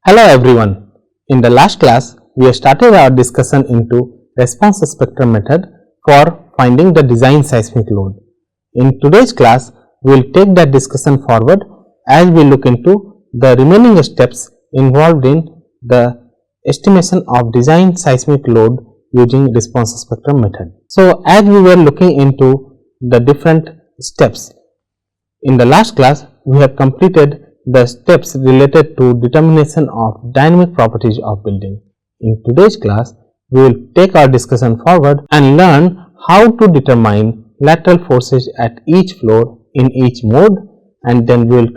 Hello everyone. In the last class, we have started our discussion into response spectrum method for finding the design seismic load. In today's class, we will take that discussion forward as we look into the remaining steps involved in the estimation of design seismic load using response spectrum method. So, as we were looking into the different steps, in the last class, we have completed the steps related to determination of dynamic properties of building. In today's class, we will take our discussion forward and learn how to determine lateral forces at each floor in each mode, and then we will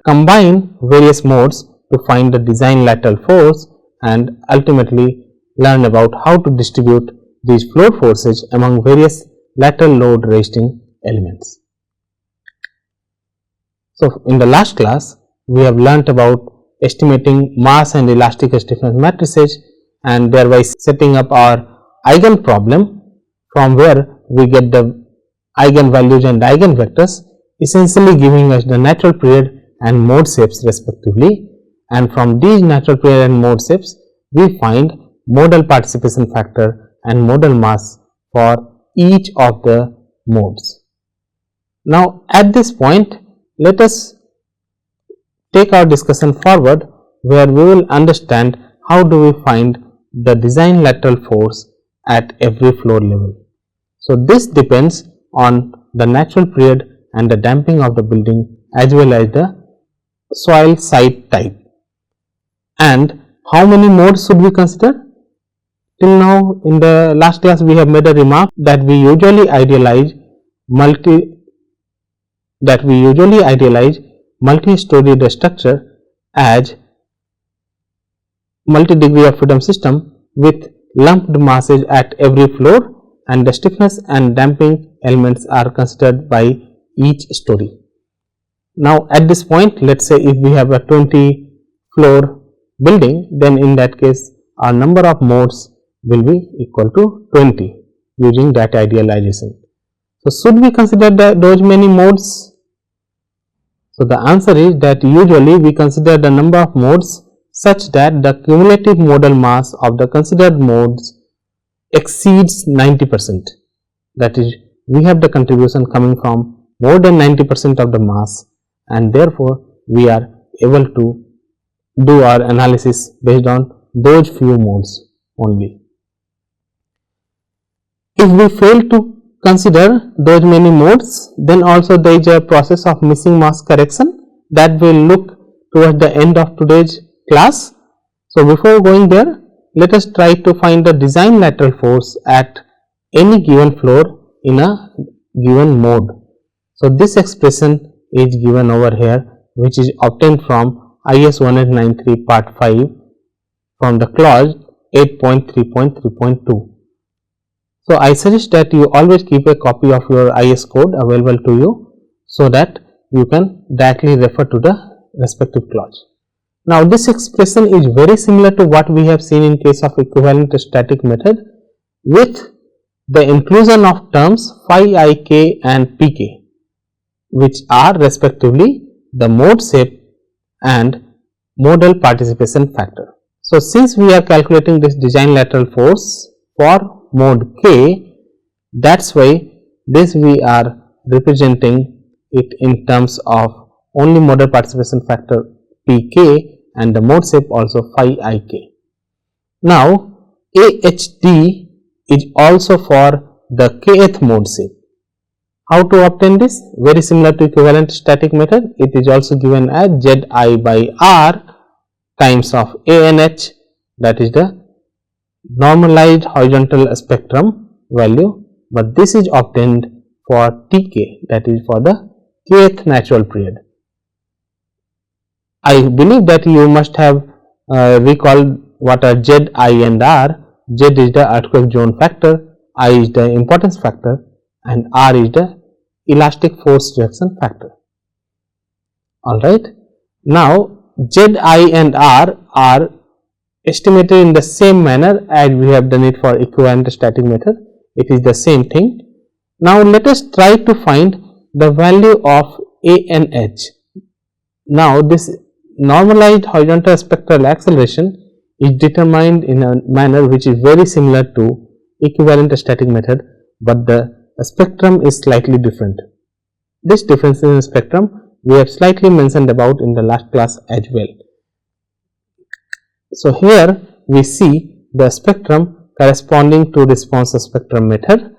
combine various modes to find the design lateral force and ultimately learn about how to distribute these floor forces among various lateral load resisting elements. So, in the last class, we have learnt about estimating mass and elastic stiffness matrices and thereby setting up our eigen problem, from where we get the eigenvalues and eigenvectors, essentially giving us the natural period and mode shapes respectively, and from these natural period and mode shapes we find modal participation factor and modal mass for each of the modes. Now, at this point, let us take our discussion forward, where we will understand how do we find the design lateral force at every floor level. So, this depends on the natural period and the damping of the building as well as the soil site type. And how many modes should we consider? Till now, in the last class, we have made a remark that we usually idealize multi-storied structure as multi-degree of freedom system with lumped masses at every floor, and the stiffness and damping elements are considered by each story. Now, at this point, let us say if we have a 20 floor building, then in that case our number of modes will be equal to 20 using that idealization. So, should we consider those many modes? So, the answer is that usually we consider the number of modes such that the cumulative modal mass of the considered modes exceeds 90%. That is, we have the contribution coming from more than 90% of the mass, and therefore we are able to do our analysis based on those few modes only. If we fail to consider those many modes, then also there is a process of missing mass correction that we will look towards the end of today's class. So, before going there, let us try to find the design lateral force at any given floor in a given mode. So, this expression is given over here, which is obtained from IS 1893 part 5 from the clause 8.3.3.2. So, I suggest that you always keep a copy of your IS code available to you, so that you can directly refer to the respective clause. Now, this expression is very similar to what we have seen in case of equivalent static method, with the inclusion of terms phi ik and pk, which are respectively the mode shape and modal participation factor. So, since we are calculating this design lateral force for mode K, that is why this we are representing it in terms of only modal participation factor Pk and the mode shape also phi ik. Now, AHD is also for the kth mode shape. How to obtain this? Very similar to equivalent static method. It is also given as Zi by R times of ANH, that is the normalized horizontal spectrum value, but this is obtained for Tk, that is for the kth natural period. I believe that you must have recalled what are Z, I and R. Z is the earthquake zone factor, I is the importance factor, and R is the elastic force reaction factor. Alright. Now, Z, I and R are estimated in the same manner as we have done it for equivalent static method. It is the same thing. Now, let us try to find the value of ANH. Now, this normalized horizontal spectral acceleration is determined in a manner which is very similar to equivalent static method, but the spectrum is slightly different. This difference in spectrum we have slightly mentioned about in the last class as well. So here we see the spectrum corresponding to response spectrum method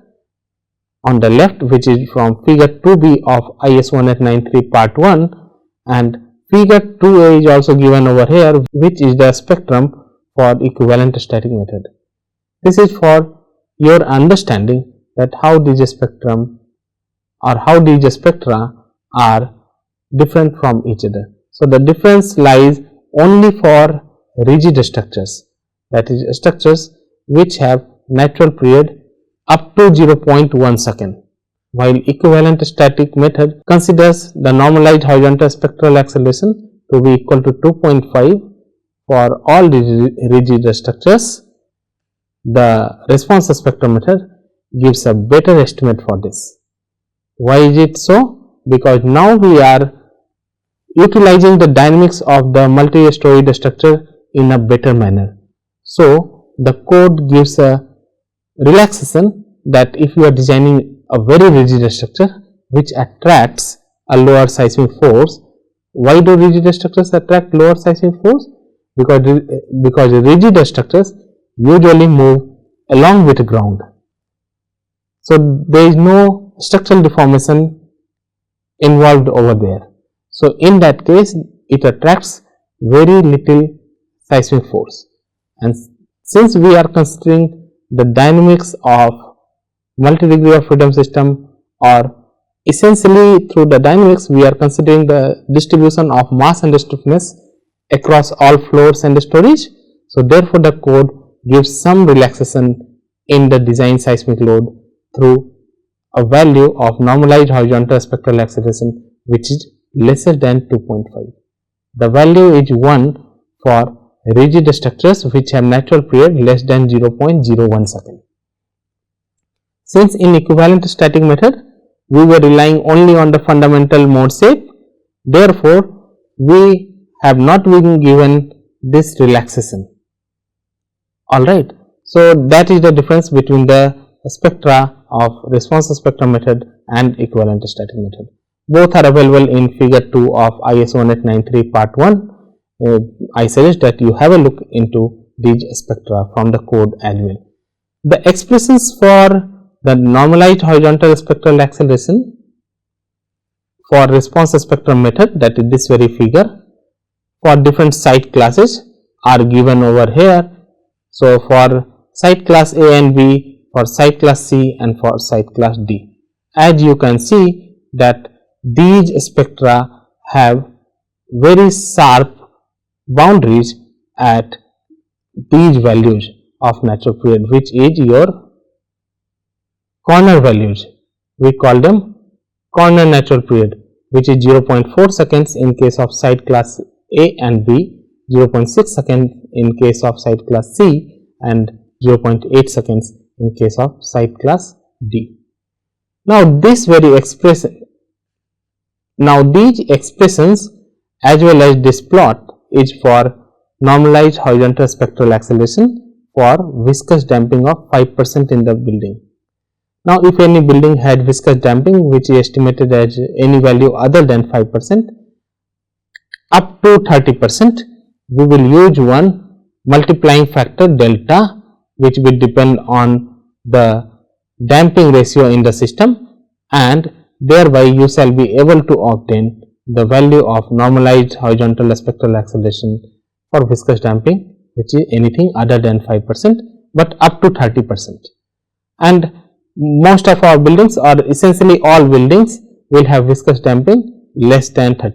on the left, which is from figure 2b of IS 1893 part 1, and figure 2a is also given over here, which is the spectrum for equivalent static method. This is for your understanding that how these spectrum or how these spectra are different from each other. So the difference lies only for rigid structures, that is structures which have natural period up to 0.1 second, while equivalent static method considers the normalized horizontal spectral acceleration to be equal to 2.5 for all rigid structures. The response spectrum method gives a better estimate for this. Why is it so? Because now we are utilizing the dynamics of the multi-storied structure in a better manner. So the code gives a relaxation that if you are designing a very rigid structure which attracts a lower seismic force. Why do rigid structures attract lower seismic force? Because rigid structures usually move along with the ground. So there is no structural deformation involved over there. So in that case it attracts very little seismic force, and since we are considering the dynamics of multi-degree of freedom system, or essentially through the dynamics we are considering the distribution of mass and stiffness across all floors and storage. So therefore the code gives some relaxation in the design seismic load through a value of normalized horizontal spectral acceleration which is lesser than 2.5. The value is 1 for rigid structures which have natural period less than 0.01 second. Since in equivalent static method we were relying only on the fundamental mode shape, therefore we have not been given this relaxation. Alright, so that is the difference between the spectra of response spectrum method and equivalent static method. Both are available in figure 2 of IS 1893 part 1. I suggest that you have a look into these spectra from the code as well. The expressions for the normalized horizontal spectral acceleration for response spectrum method, that is this very figure, for different site classes are given over here. So for site class A and B, for site class C and for site class D. As you can see that these spectra have very sharp boundaries at these values of natural period, which is your corner values. We call them corner natural period, which is 0.4 seconds in case of site class A and B, 0.6 seconds in case of site class C, and 0.8 seconds in case of site class D. Now these expressions as well as this plot is for normalized horizontal spectral acceleration for viscous damping of 5% in the building. Now if any building had viscous damping which is estimated as any value other than 5% up to 30%, we will use one multiplying factor delta, which will depend on the damping ratio in the system, and thereby you shall be able to obtain the value of normalized horizontal spectral acceleration for viscous damping, which is anything other than 5% but up to 30%. And most of our buildings, or essentially all buildings, will have viscous damping less than 30%.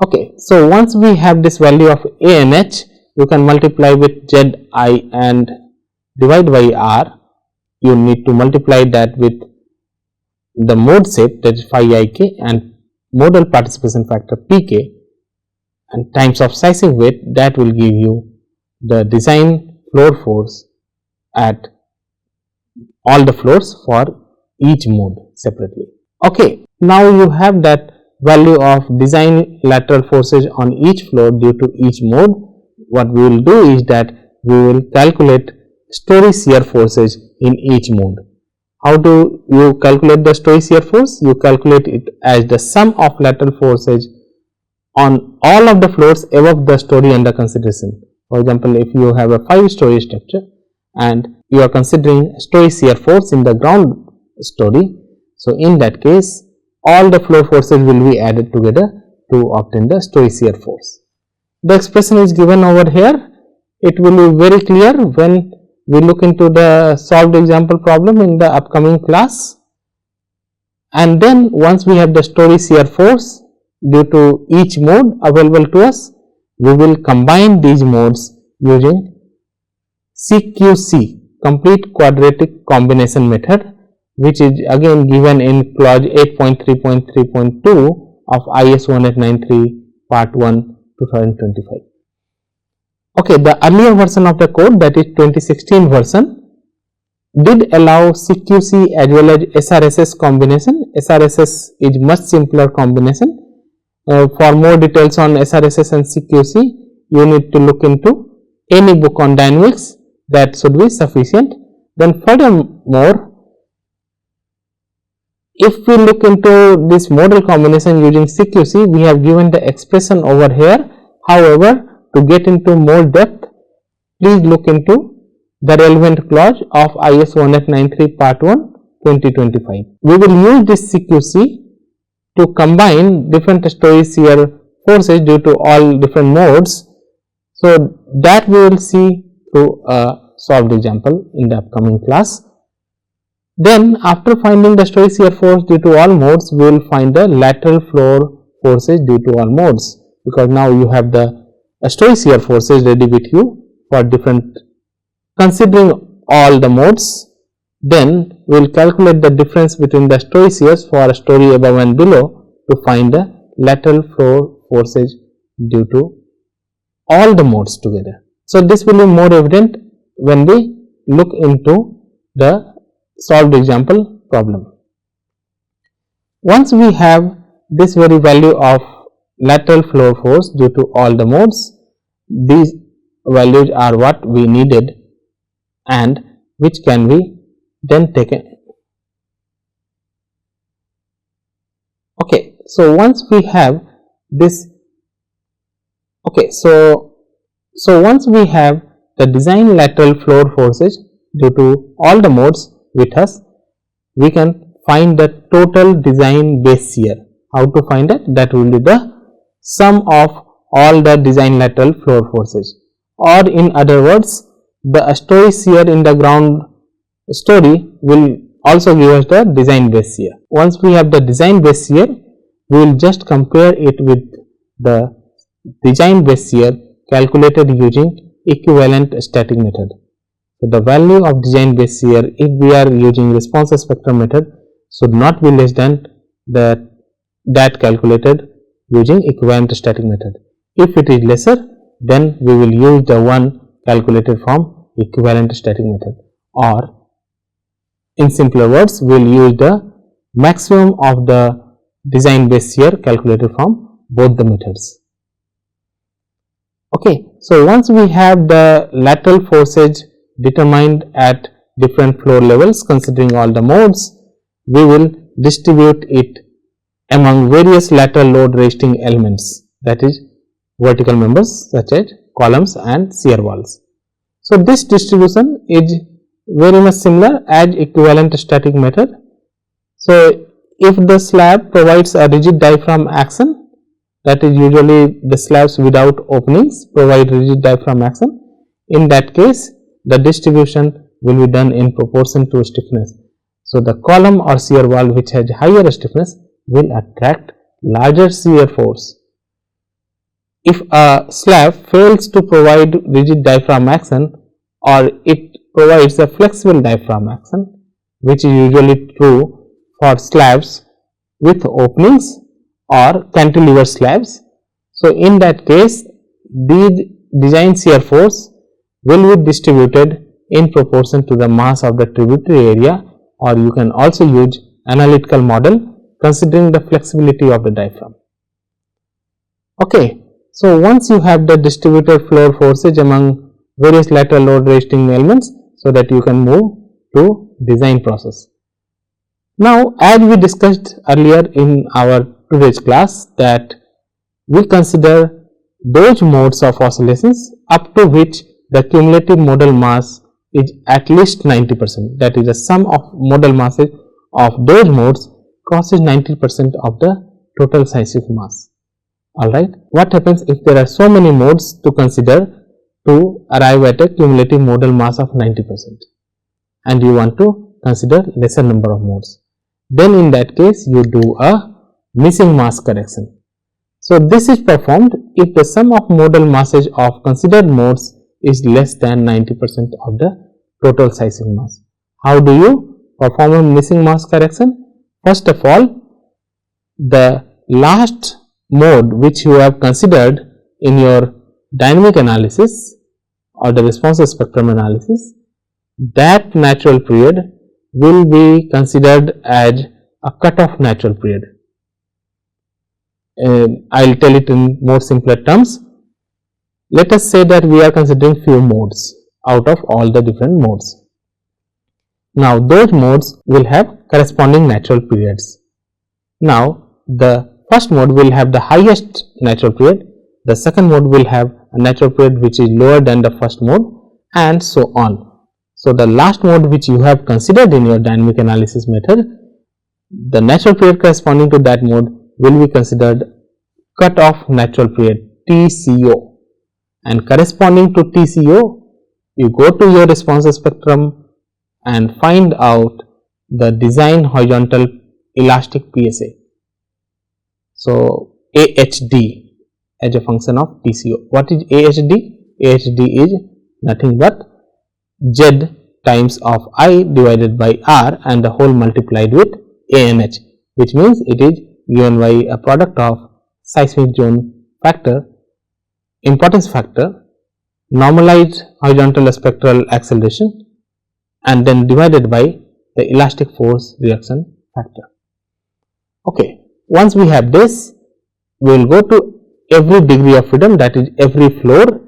Okay, so once we have this value of A and H, you can multiply with Z I and divide by R. You need to multiply that with the mode shape, that is phi ik, and modal participation factor pk, and times of seismic weight. That will give you the design floor force at all the floors for each mode separately. Okay, now you have that value of design lateral forces on each floor due to each mode, what we will do is that we will calculate story shear forces in each mode. How do you calculate the story shear force? You calculate it as the sum of lateral forces on all of the floors above the story under consideration. For example, if you have a 5-story structure and you are considering story shear force in the ground story, so in that case all the floor forces will be added together to obtain the story shear force. The expression is given over here. It will be very clear when we look into the solved example problem in the upcoming class. And then once we have the story shear force due to each mode available to us, we will combine these modes using CQC, complete quadratic combination method, which is again given in clause 8.3.3.2 of IS 1893 part 1 2025. Okay, the earlier version of the code, that is 2016 version, did allow CQC as well as SRSS combination. SRSS is much simpler combination. For more details on SRSS and CQC, you need to look into any book on dynamics, that should be sufficient. Then furthermore, if we look into this modal combination using CQC, we have given the expression over here. However, to get into more depth, please look into the relevant clause of IS 1893 part 1 2025. We will use this CQC to combine different story shear forces due to all different modes. So that we will see through a solved example in the upcoming class. Then after finding the story shear force due to all modes, we will find the lateral floor forces due to all modes, because now you have the story shear forces ready with you for different, considering all the modes. Then we will calculate the difference between the story shears for a story above and below to find the lateral floor forces due to all the modes together. So this will be more evident when we look into the solved example problem. Once we have this very value of lateral floor force due to all the modes, these values are what we needed and which can be then taken. Okay, so once we have this, okay, so once we have the design lateral floor forces due to all the modes with us, we can find the total design base shear. How to find it? That will be the sum of all the design lateral floor forces, or in other words, the story shear in the ground story will also give us the design base shear. Once we have the design base shear, we will just compare it with the design base shear calculated using equivalent static method. So the value of design base shear, if we are using response spectrum method, should not be less than that calculated using equivalent static method. If it is lesser, then we will use the one calculated from equivalent static method, or in simpler words, we will use the maximum of the design base shear calculated from both the methods. Okay, so once we have the lateral forces determined at different floor levels considering all the modes, we will distribute it among various lateral load resisting elements, that is vertical members such as columns and shear walls. So this distribution is very much similar as equivalent static method. So if the slab provides a rigid diaphragm action, that is usually the slabs without openings provide rigid diaphragm action, in that case the distribution will be done in proportion to stiffness. So the column or shear wall which has higher stiffness will attract larger shear force. If a slab fails to provide rigid diaphragm action, or it provides a flexible diaphragm action, which is usually true for slabs with openings or cantilever slabs, so in that case the design shear force will be distributed in proportion to the mass of the tributary area, or you can also use analytical model considering the flexibility of the diaphragm. Okay. So, once you have the distributed floor forces among various lateral load resisting elements, so that you can move to design process. Now, as we discussed earlier in our today's class, that we consider those modes of oscillations up to which the cumulative modal mass is at least 90%, that is the sum of modal masses of those modes crosses 90% of the total seismic mass. Alright, what happens if there are so many modes to consider to arrive at a cumulative modal mass of 90% and you want to consider lesser number of modes? Then in that case you do a missing mass correction. So, this is performed if the sum of modal masses of considered modes is less than 90% of the total seismic mass. How do you perform a missing mass correction? First of all, the last mode which you have considered in your dynamic analysis or the response spectrum analysis, that natural period will be considered as a cutoff natural period. I will tell it in more simpler terms. Let us say that we are considering few modes out of all the different modes. Now, those modes will have corresponding natural periods. Now, the first mode will have the highest natural period, the second mode will have a natural period which is lower than the first mode, and so on. So, the last mode which you have considered in your dynamic analysis method, the natural period corresponding to that mode will be considered cutoff natural period, TCO, and corresponding to TCO you go to your response spectrum and find out the design horizontal elastic PSA. So, AHD as a function of TCO. What is AHD? AHD is nothing but Z times of I divided by R and the whole multiplied with ANH, which means it is given by a product of seismic zone factor, importance factor, normalized horizontal spectral acceleration, and then divided by the elastic force reaction factor. Okay. Once we have this, we will go to every degree of freedom, that is every floor,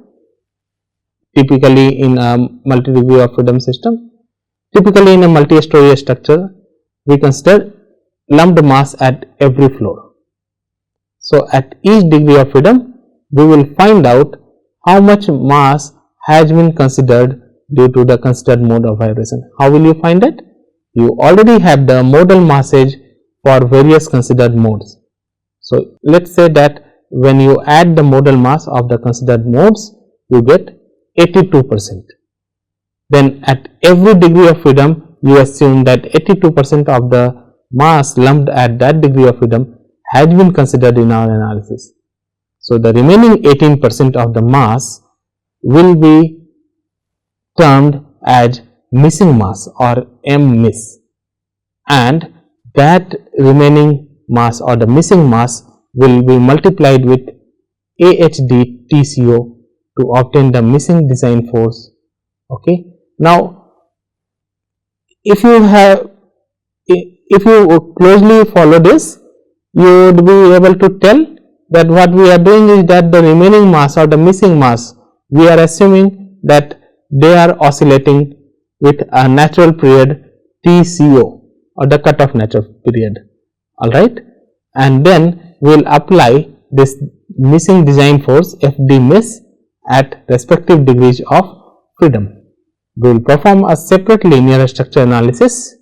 typically in a multi-degree of freedom system. Typically in a multi-story structure, we consider lumped mass at every floor. So, at each degree of freedom, we will find out how much mass has been considered due to the considered mode of vibration. How will you find it? You already have the modal masses for various considered modes. So, let us say that when you add the modal mass of the considered modes, you get 82%. Then at every degree of freedom, you assume that 82% of the mass lumped at that degree of freedom has been considered in our analysis. So, the remaining 18% of the mass will be termed as missing mass or M-miss, and that remaining mass or the missing mass will be multiplied with AHD TCO to obtain the missing design force. Okay. Now, if you closely follow this, you would be able to tell that what we are doing is that the remaining mass or the missing mass, we are assuming that they are oscillating with a natural period TCO or the cutoff natural period, alright, and then we will apply this missing design force FD miss at respective degrees of freedom. We will perform a separate linear structure analysis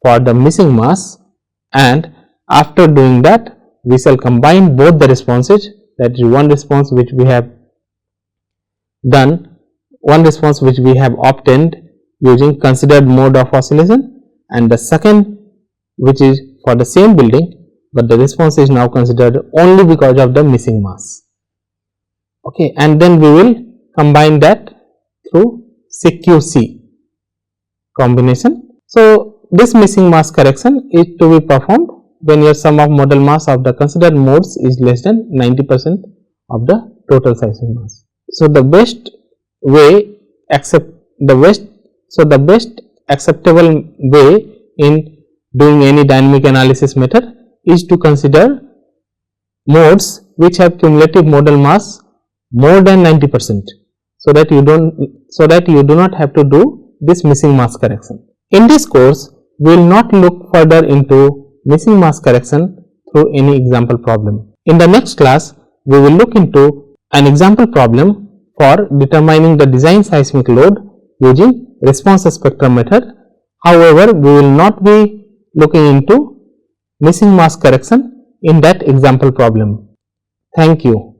for the missing mass, and after doing that we shall combine both the responses, that is one response which we have done, one response which we have obtained using considered mode of oscillation, and the second which is for the same building, but the response is now considered only because of the missing mass. Okay, and then we will combine that through CQC combination. So, this missing mass correction is to be performed when your sum of modal mass of the considered modes is less than 90% of the total seismic mass. So, the best way acceptable way in doing any dynamic analysis method is to consider modes which have cumulative modal mass more than 90%, so that you do not have to do this missing mass correction. In this course, we will not look further into missing mass correction through any example problem. In the next class, we will look into an example problem for determining the design seismic load using response spectrum method. However, we will not be looking into missing mass correction in that example problem. Thank you.